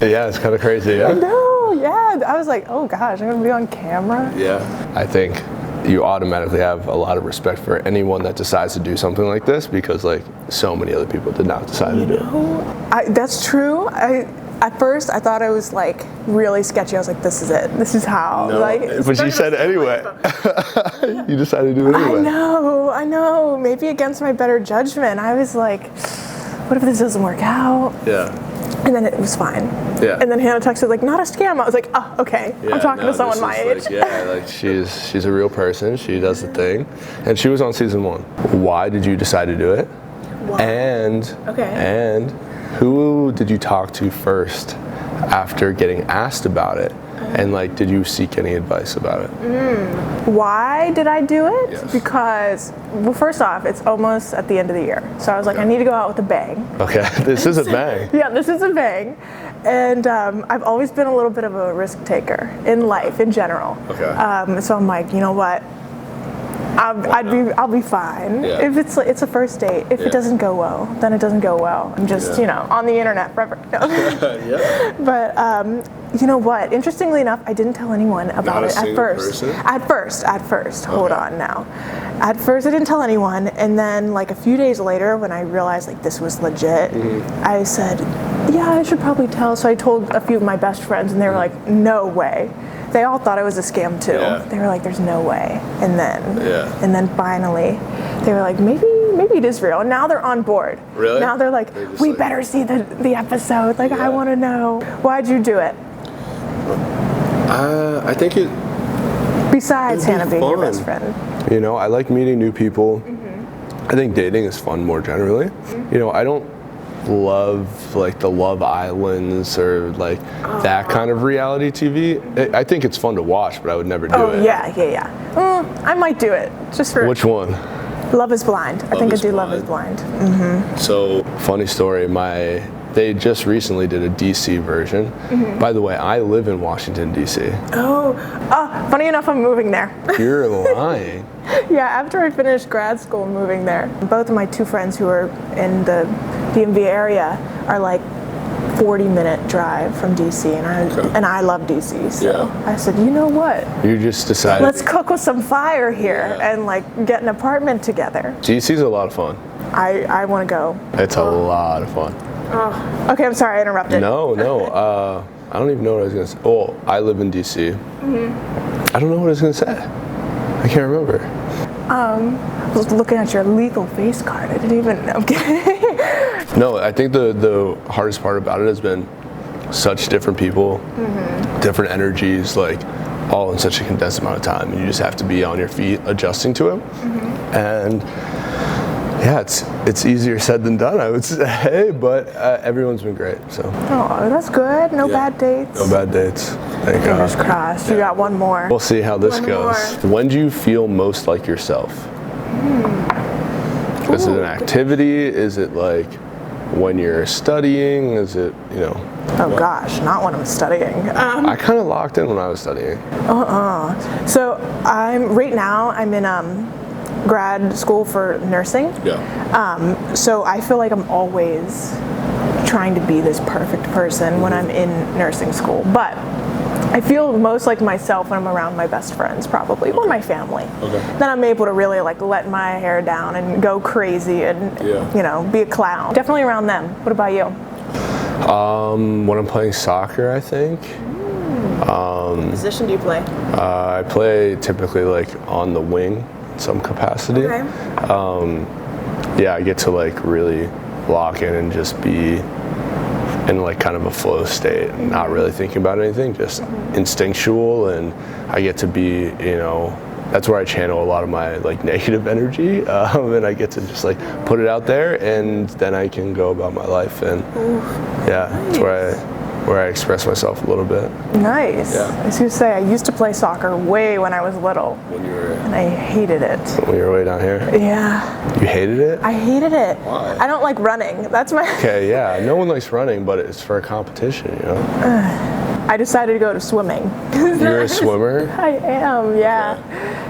Yeah, it's kind of crazy, yeah? No, yeah. I was like, oh gosh, I'm gonna be on camera. Yeah. I think you automatically have a lot of respect for anyone that decides to do something like this because like so many other people did not decide to do it. That's true. At first, I thought it was like really sketchy. I was like, "This is it. This is how." No, like, but you said anyway. You decided to do it anyway. I know. Maybe against my better judgment, I was like, "What if this doesn't work out?" Yeah. And then it was fine. Yeah. And then Hannah texted like, "Not a scam." I was like, "Oh, okay. Yeah, I'm talking to someone my age." Like, yeah, like she's a real person. She does the thing, and she was on season 1. Why did you decide to do it? Wow. And who did you talk to first after getting asked about it? And like, did you seek any advice about it? Why did I do it? Yes. Because, well, first off, it's almost at the end of the year. So I was like, I need to go out with a bang. Okay, this is a bang. Yeah, this is a bang. And I've always been a little bit of a risk taker in life, in general. Okay. So I'm like, you know what? I'll be fine. Yeah. If it's a first date. If it doesn't go well, then it doesn't go well. I'm just on the internet forever. No. Yeah. But you know what? Interestingly enough, I didn't tell anyone about it at first. At first. Hold on now. At first, I didn't tell anyone, and then like a few days later, when I realized like this was legit, I said, "Yeah, I should probably tell." So I told a few of my best friends, and they were like, "No way." They all thought it was a scam too. Yeah. They were like, "There's no way." And then finally, they were like, "Maybe it is real." And now they're on board. Really? Now they're like, "We better see the episode. Like, I want to know." Why'd you do it? I think it. Besides Hannah being your best friend. You know, I like meeting new people. I think dating is fun more generally. You know, I don't love like the Love Islands or like that kind of reality TV. I think it's fun to watch, but I would never do it. Oh yeah. I might do it just for. Which one? Love is Blind. I think I do Love is Blind. So funny story. They just recently did a DC version. By the way, I live in Washington D.C. Oh, funny enough, I'm moving there. You're lying. Yeah, after I finished grad school, I'm moving there. Both of my two friends who are in the DMV area are like 40-minute drive from DC, and I love DC. So I said, you know what? You just decided. Let's cook with some fire here and like get an apartment together. DC's a lot of fun. I want to go. It's a lot of fun. Oh, okay. I'm sorry, I interrupted. No. I don't even know what I was gonna say. Oh, I live in DC. I don't know what I was gonna say. I can't remember. I was looking at your legal face card. I didn't even know. I'm kidding. No, I think the hardest part about it has been such different people, different energies, like all in such a condensed amount of time, and you just have to be on your feet adjusting to it. And yeah, it's easier said than done, I would say, but everyone's been great. So. Oh, that's good. No bad dates. No bad dates. Thank God. Fingers crossed. You got one more. We'll see how this goes. When do you feel most like yourself? Is it an activity? Is it like when you're studying? Is it, Oh gosh, not when I'm studying. I kind of locked in when I was studying. So right now I'm in grad school for nursing. So I feel like I'm always trying to be this perfect person when I'm in nursing school. But I feel most like myself when I'm around my best friends, probably, or my family. Then I'm able to really like let my hair down and go crazy and be a clown. Definitely around them. What about you? When I'm playing soccer, I think. What position do you play? I play typically like on the wing in some capacity. I get to like really lock in and just be in like kind of a flow state, not really thinking about anything, just instinctual, and I get to be, that's where I channel a lot of my like negative energy, and I get to just like put it out there, and then I can go about my life, and it's where I express myself a little bit. Nice. I was gonna say, I used to play soccer way when I was little. And I hated it. When you were way down here? Yeah. You hated it? I hated it. Why? I don't like running. That's my... Okay, yeah. No one likes running, but it's for a competition, I decided to go to swimming. You're a swimmer? I am, yeah.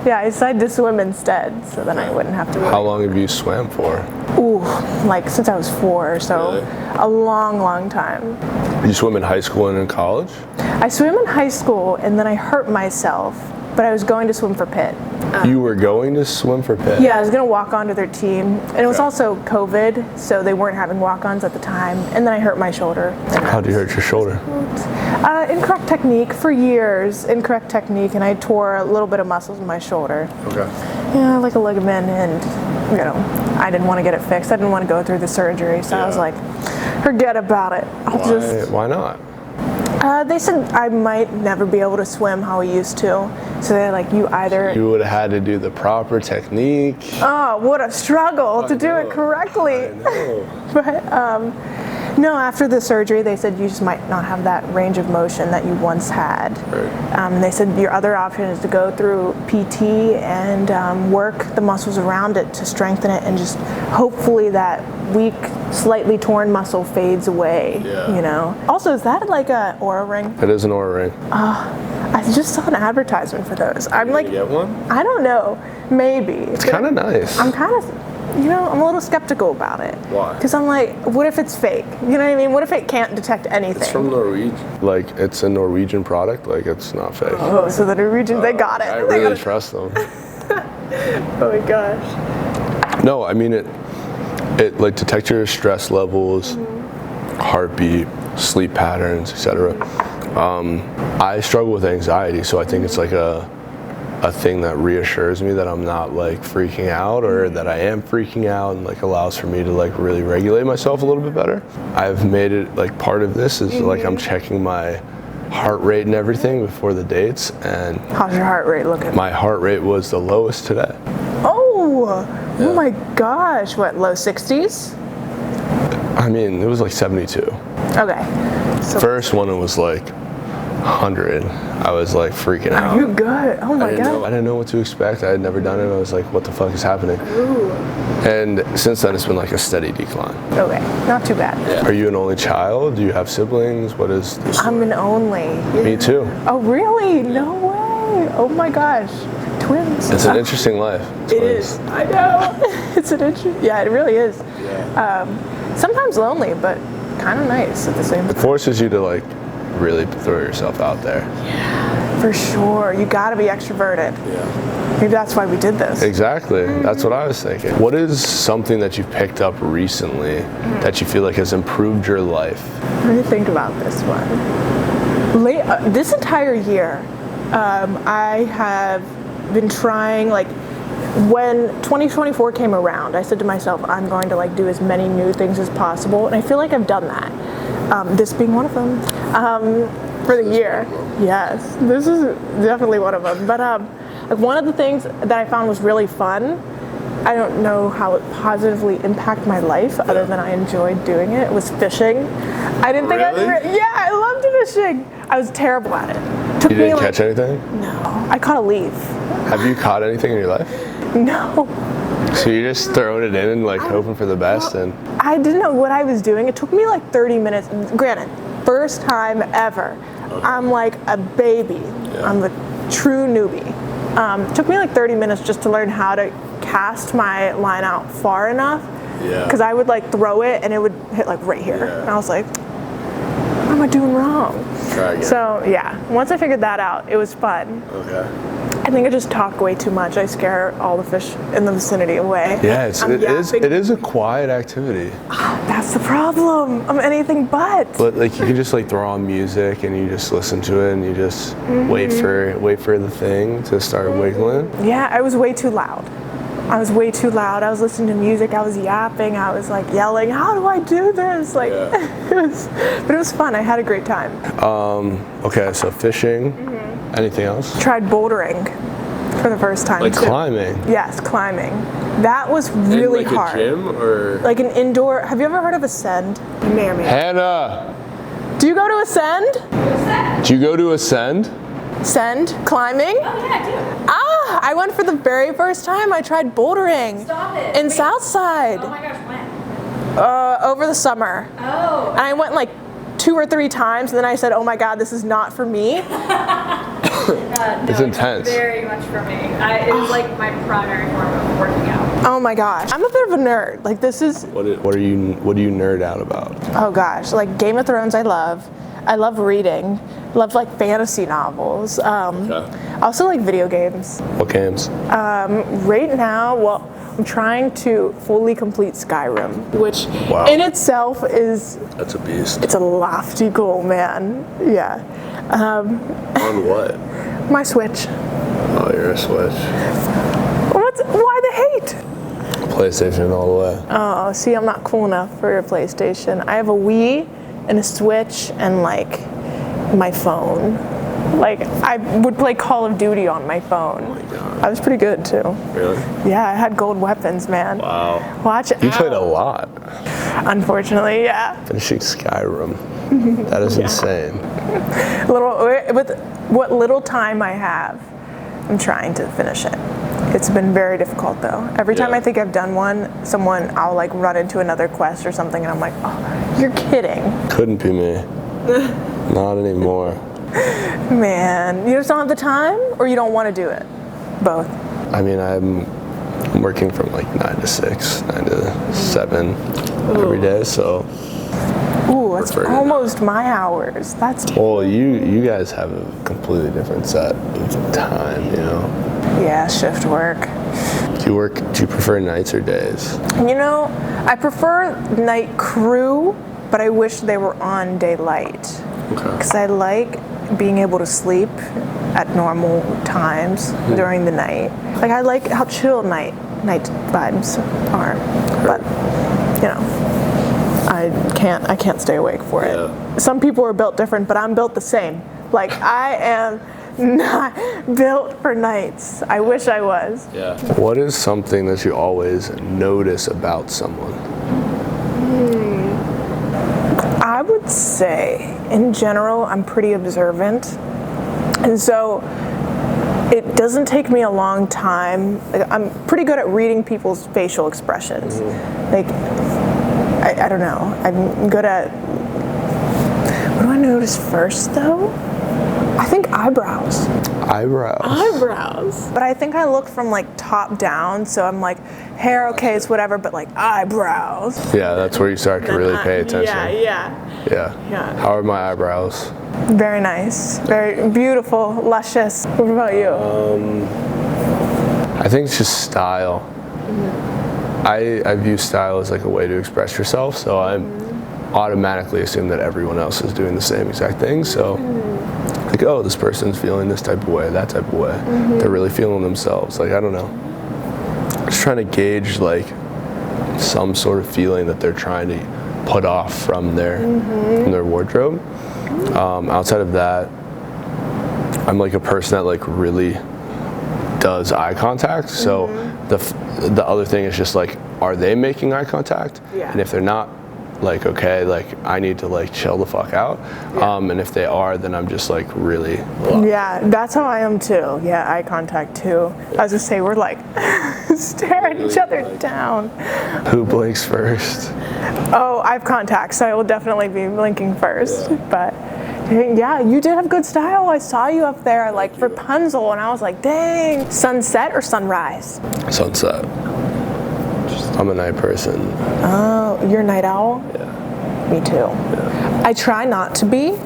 Yeah, I decided to swim instead, so then I wouldn't have to worry. How long have you swam for? Ooh, like since I was 4, so Really? a long time. You swim in high school and in college? I swam in high school, and then I hurt myself, but I was going to swim for Pitt. You were going to swim for Pitt? Yeah, I was going to walk onto their team, and it was also COVID, so they weren't having walk-ons at the time, and then I hurt my shoulder. How'd you hurt your shoulder? Incorrect technique for years, incorrect technique, and I tore a little bit of muscles in my shoulder. Okay. Yeah, like a ligament, and I didn't want to get it fixed. I didn't want to go through the surgery, so I was like, forget about it. Why not? They said I might never be able to swim how I used to. So they're like, you would have had to do the proper technique. Oh, what a struggle to do it correctly. I know. But no, after the surgery, they said you just might not have that range of motion that you once had. Right. They said your other option is to go through PT and work the muscles around it to strengthen it, and just hopefully that weak, slightly torn muscle fades away. Yeah. Also, is that like a Aura ring? It is an Aura ring. I just saw an advertisement for those. I'm like, get one? I don't know, maybe. It's kind of nice. I'm kind of, I'm a little skeptical about it. Why? Because I'm like, what if it's fake? You know what I mean? What if it can't detect anything? It's from Norwegian. Like, it's a Norwegian product. Like, it's not fake. Oh, so the Norwegians, they got it. I really trust them. Oh my gosh. No, I mean, it like detects your stress levels, heartbeat, sleep patterns, etc. I struggle with anxiety, so I think it's like a thing that reassures me that I'm not like freaking out, or that I am freaking out, and like allows for me to like really regulate myself a little bit better. I've made it like part of this is like I'm checking my heart rate and everything before the dates, and How's your heart rate looking? my heart rate was the lowest today. Oh my gosh, what, low 60s? I mean, it was like 72. Okay. So First one, it was like 100. I was like freaking out. are you good? Oh my I god. didn't know what to expect. I had never done it. I was like, what the fuck is happening? Ooh. And since then, it's been like a steady decline. Okay, not too bad. Are you an only child? Do you have siblings? What is this? I'm an only. Me too. Oh really? No way. Oh my gosh. Twins. It's an interesting life. It Twins. is. I know. It's an interesting. Yeah, it really is. Sometimes lonely, but kind of nice at the same It time. forces you to like really throw yourself out there. For sure. You gotta be extroverted. Yeah. Maybe that's why we did this. Exactly. That's what I was thinking. What is something that you've picked up recently that you feel like has improved your life? Let me think about this one. This entire year, I have been trying, like, when 2024 came around, I said to myself, I'm going to like do as many new things as possible, and I feel like I've done that. This being one of them. For the year. Yes, this is definitely one of them. But like one of the things that I found was really fun, I don't know how it positively impacted my life other than I enjoyed doing it, was fishing. I didn't think I'd I loved fishing. I was terrible at it. You didn't catch anything? No, I caught a leaf. Have you caught anything in your life? No. So you're just throwing it in and like hoping for the best, and I didn't know what I was doing. It took me like 30 minutes. Granted, first time ever. I'm like a baby. Yeah. I'm the true newbie. It took me like 30 minutes just to learn how to cast my line out far enough. Yeah. Because I would like throw it and it would hit like right here. Yeah. And I was like, what am I doing wrong? Try again. So yeah, once I figured that out, it was fun. Okay. I think I just talk way too much. I scare all the fish in the vicinity away. Yeah, it is a quiet activity. That's the problem. I'm anything but. But like you can just like throw on music and you just listen to it and you just wait for the thing to start wiggling. Yeah, I was way too loud. I was listening to music. I was yapping. I was like yelling, "How do I do this?" Like, but it was fun. I had a great time. Okay, so fishing. Anything else? Tried bouldering for the first time. Like too. climbing. Yes, climbing. That was really in like hard. a gym or like an indoor. Have you ever heard of Ascend? You may or may not. Hannah. Do you go to Ascend? Do you go to Ascend? Ascend climbing? Oh yeah, I do. I went for the very first time. I tried bouldering. Stop it. In Wait. Southside. Oh my gosh, when? Over the summer. Oh. And I went like 2 or 3 times, and then I said, oh my God, this is not for me. It's intense. Very much for me. It is like my primary form of working out. Oh my gosh, I'm a bit of a nerd. Like this is. What do you nerd out about? Oh gosh, like Game of Thrones, I love. I love reading. Love like fantasy novels. Okay. Also like video games. What games? Right now, well, I'm trying to fully complete Skyrim, which Wow. in itself is. That's a beast. It's a lofty goal, man. Yeah. On what? My Switch. Oh, you're a Switch. Why the hate? PlayStation all the way. Oh, see, I'm not cool enough for a PlayStation. I have a Wii and a Switch and like my phone. Like I would play Call of Duty on my phone. Oh my God. I was pretty good too. Really? Yeah, I had gold weapons, man. Wow. Watch it. You played a lot. Unfortunately, yeah. Finishing Skyrim. That is insane. With what little time I have, I'm trying to finish it. It's been very difficult though. Every time I think I've done one, I'll like run into another quest or something and I'm like, oh, you're kidding. Couldn't be me. Not anymore. Man, you just don't have the time or you don't want to do it? Both. I mean, I'm working from like 9 to 6, 9 to 7 every day, so. Ooh, that's almost my hours. That's. Well, you guys have a completely different set of time, you know? Yeah, shift work. Do you prefer nights or days? You know, I prefer night crew, but I wish they were on daylight. Okay. Because I like being able to sleep at normal times during the night. Like I like how chill night vibes are. But, you know, I can't stay awake for it. Yeah. Some people are built different, but I'm built the same. Like I am not built for nights. I wish I was. Yeah. What is something that you always notice about someone? I would say, in general, I'm pretty observant. And so it doesn't take me a long time. Like, I'm pretty good at reading people's facial expressions. Like, I don't know. I'm good at, what do I notice first though? I think eyebrows. Eyebrows. But I think I look from like top down, so I'm like, hair, okay, it's whatever, but like eyebrows. Yeah, that's where you start to really pay attention. Yeah. How are my eyebrows? Very nice. Very beautiful, luscious. What about you? I think it's just style. I view style as like a way to express yourself, so I automatically assume that everyone else is doing the same exact thing. So, like, oh, this person's feeling this type of way, that type of way. They're really feeling themselves. Like, I don't know. Just trying to gauge like some sort of feeling that they're trying to put off from their wardrobe. Outside of that, I'm like a person that like really does eye contact. So the other thing is just like, are they making eye contact? Yeah. And if they're not, like, okay, like I need to like chill the fuck out. And if they are, then I'm just like really. Yeah, that's how I am too. Yeah, eye contact too. I was gonna say we're like staring each other down. Who blinks first? Oh, I have contacts, so I will definitely be blinking first. But yeah, you did have good style. I saw you up there like Rapunzel, and I was like, dang. Sunset or sunrise? Sunset. I'm a night person. Oh, you're a night owl? Yeah. Me too. Yeah. I try not to be.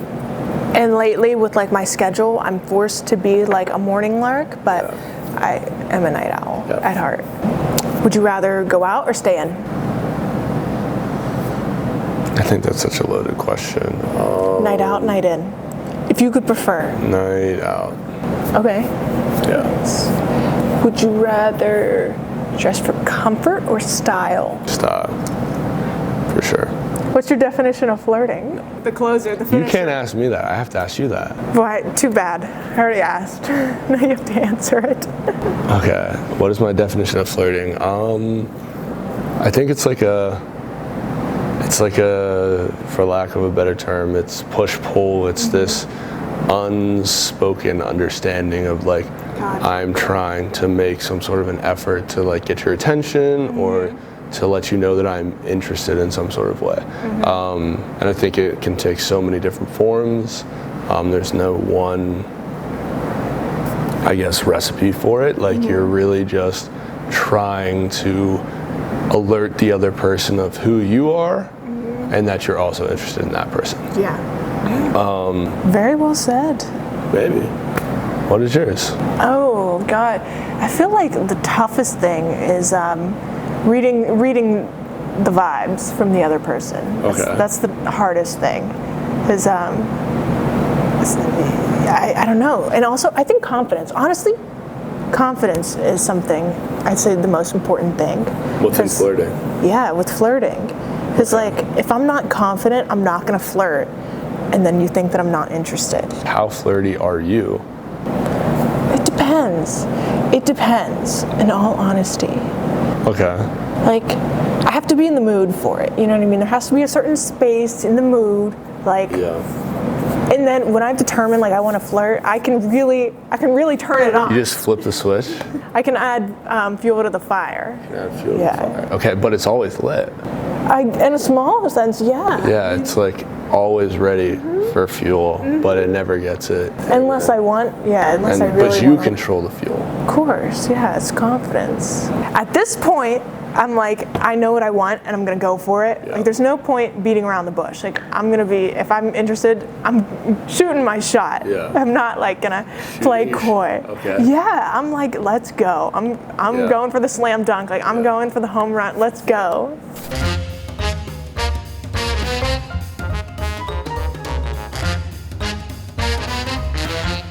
And lately with like my schedule, I'm forced to be like a morning lark, but I am a night owl at heart. Would you rather go out or stay in? I think that's such a loaded question. Night out, night in. If you could prefer. Night out. Okay. Yeah. Would you rather dress for comfort or style? Style. For sure. What's your definition of flirting? The closer, the finisher. You can't ask me that. I have to ask you that. Why? Too bad. I already asked. Now you have to answer it. Okay. What is my definition of flirting? I think it's like a, for lack of a better term, it's push-pull. It's this unspoken understanding of like, I'm trying to make some sort of an effort to like get your attention or to let you know that I'm interested in some sort of way. And I think it can take so many different forms. There's no one, I guess, recipe for it. Like you're really just trying to alert the other person of who you are and that you're also interested in that person. Yeah. Very well said. Maybe. What is yours? Oh God, I feel like the toughest thing is reading the vibes from the other person. That's the hardest thing. Because I don't know. And also, I think confidence. Honestly, confidence is something I'd say the most important thing. What's in flirting? Yeah, with flirting. Because like, if I'm not confident, I'm not gonna flirt. And then you think that I'm not interested. How flirty are you? It depends. It depends, in all honesty. Okay. Like, I have to be in the mood for it. You know what I mean? There has to be a certain space in the mood. Like, and then when I've determined like I want to flirt, I can really turn it on. You just flip the switch? I can add fuel to the fire. Add fuel to the fire. Okay, but it's always lit. In a small sense, yeah. Yeah, it's like always ready for fuel, but it never gets it. Unless I want, unless I really want. But you control the fuel. Of course, yeah, it's confidence. At this point, I'm like, I know what I want and I'm gonna go for it. Like there's no point beating around the bush. Like if I'm interested, I'm shooting my shot. I'm not like gonna play coy. Yeah, I'm like, let's go. I'm going for the slam dunk. Like I'm going for the home run. Let's go.